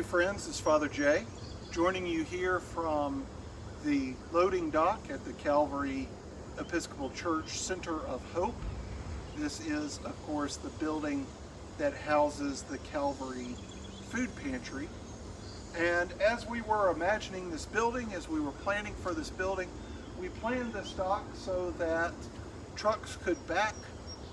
friends, this is Father Jay, joining you here from the loading dock at the Calvary Episcopal Church Center of Hope. This is, of course, the building that houses the Calvary Food Pantry. And as we were imagining this building, as we were planning for this building, we planned this dock so that trucks could back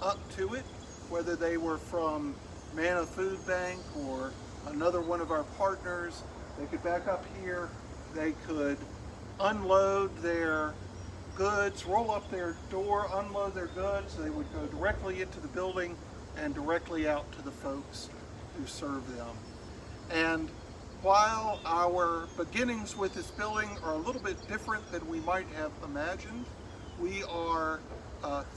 up to it, whether they were from Manna Food Bank or another one of our partners. They could back up here, they could unload their goods, roll up their door, unload their goods. They would go directly into the building and directly out to the folks who serve them. And while our beginnings with this building are a little bit different than we might have imagined, we are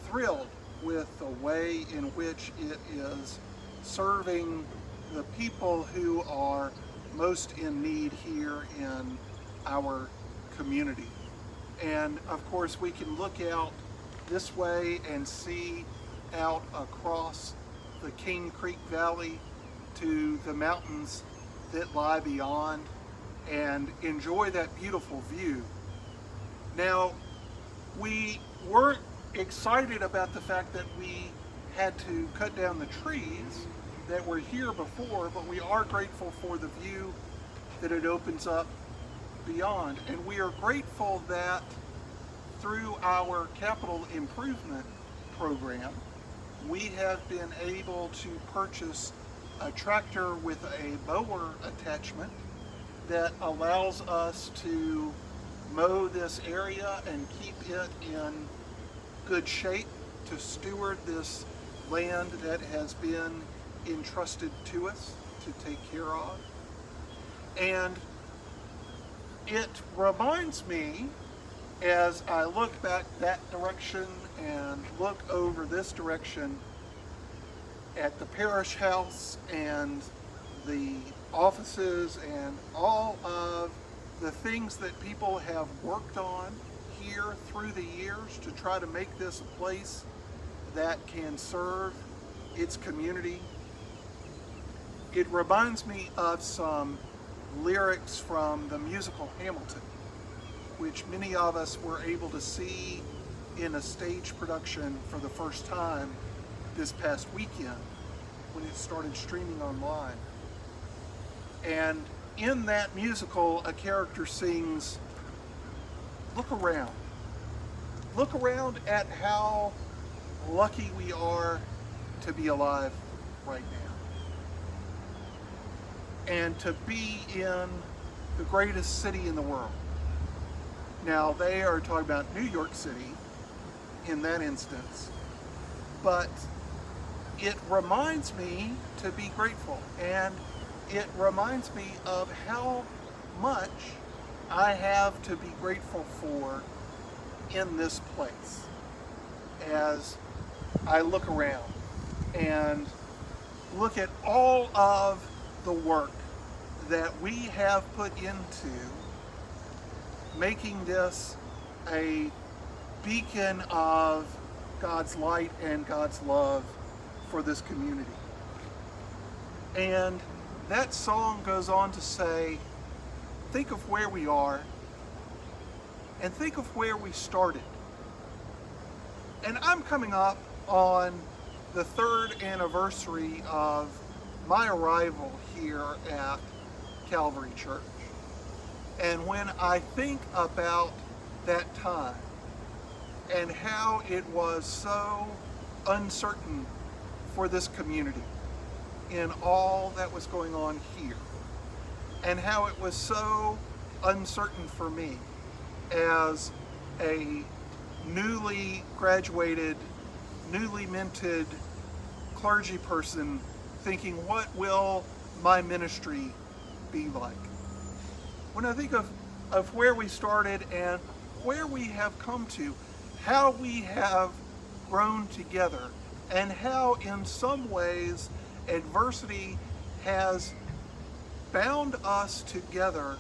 thrilled with the way in which it is serving the people who are most in need here in our community. And of course we can look out this way and see out across the Cane Creek Valley to the mountains that lie beyond and enjoy that beautiful view. Now, we weren't excited about the fact that we had to cut down the trees that were here before, but we are grateful for the view that it opens up beyond. And we are grateful that through our capital improvement program, we have been able to purchase a tractor with a mower attachment that allows us to mow this area and keep it in good shape, to steward this land that has been entrusted to us to take care of. And it reminds me, as I look back that direction and look over this direction at the parish house and the offices and all of the things that people have worked on here through the years to try to make this a place that can serve its community. It reminds me of some lyrics from the musical Hamilton, which many of us were able to see in a stage production for the first time this past weekend when it started streaming online. And in that musical, a character sings, "Look around. Look around at how lucky we are to be alive right now. And to be in the greatest city in the world." Now, they are talking about New York City in that instance, but it reminds me to be grateful, and it reminds me of how much I have to be grateful for in this place as I look around and look at all of the work that we have put into making this a beacon of God's light and God's love for this community. And that song goes on to say, think of where we are and think of where we started. And I'm coming up on the 3rd anniversary of my arrival here at Calvary Church. And when I think about that time and how it was so uncertain for this community in all that was going on here, and how it was so uncertain for me as a newly graduated, newly minted clergy person, thinking, what will my ministry be like? When I think of where we started and where we have come to, how we have grown together, and how in some ways adversity has bound us together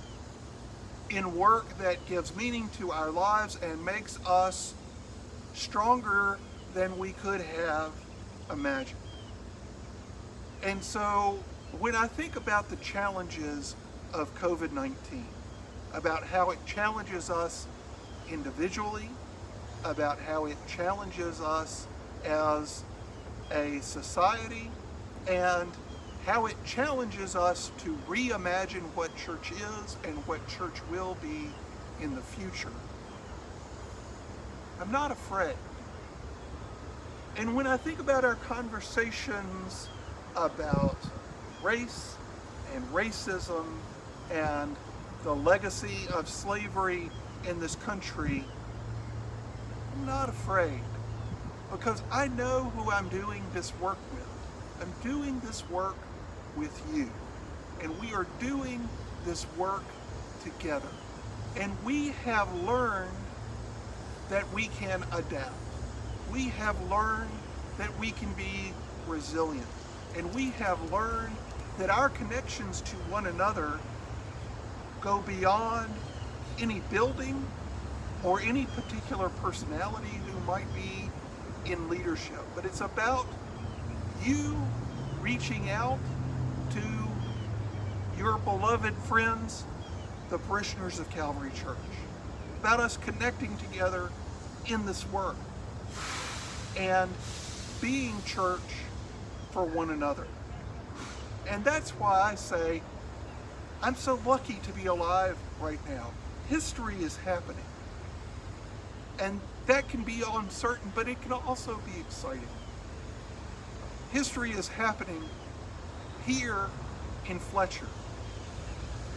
in work that gives meaning to our lives and makes us stronger than we could have imagined. And so when I think about the challenges of COVID-19, about how it challenges us individually, about how it challenges us as a society, and how it challenges us to reimagine what church is and what church will be in the future. I'm not afraid. And when I think about our conversations about race and racism and the legacy of slavery in this country, I'm not afraid, because I know who I'm doing this work with. I'm doing this work with you, and we are doing this work together. And we have learned that we can adapt. We have learned that we can be resilient. And we have learned that our connections to one another go beyond any building or any particular personality who might be in leadership. But it's about you reaching out to your beloved friends, the parishioners of Calvary Church, about us connecting together in this work and being church for one another. And that's why I say I'm so lucky to be alive right now. History is happening. And that can be uncertain, but it can also be exciting. History is happening here in Fletcher.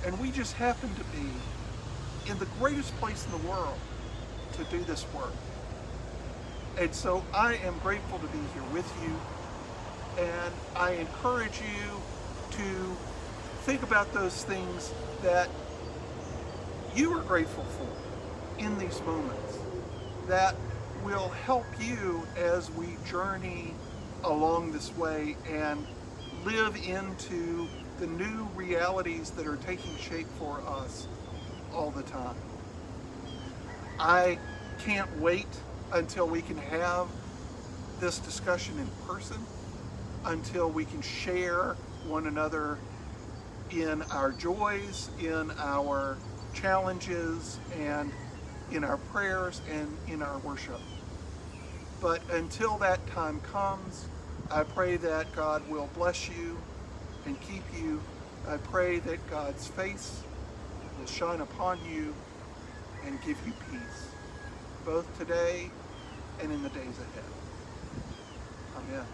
And we just happen to be in the greatest place in the world to do this work. And so I am grateful to be here with you, and I encourage you to think about those things that you are grateful for in these moments that will help you as we journey along this way and live into the new realities that are taking shape for us all the time. I can't wait until we can have this discussion in person, until we can share one another in our joys, in our challenges, and in our prayers and in our worship. But until that time comes, I pray that God will bless you and keep you. I pray that God's face will shine upon you and give you peace, both today and in the days ahead. Amen.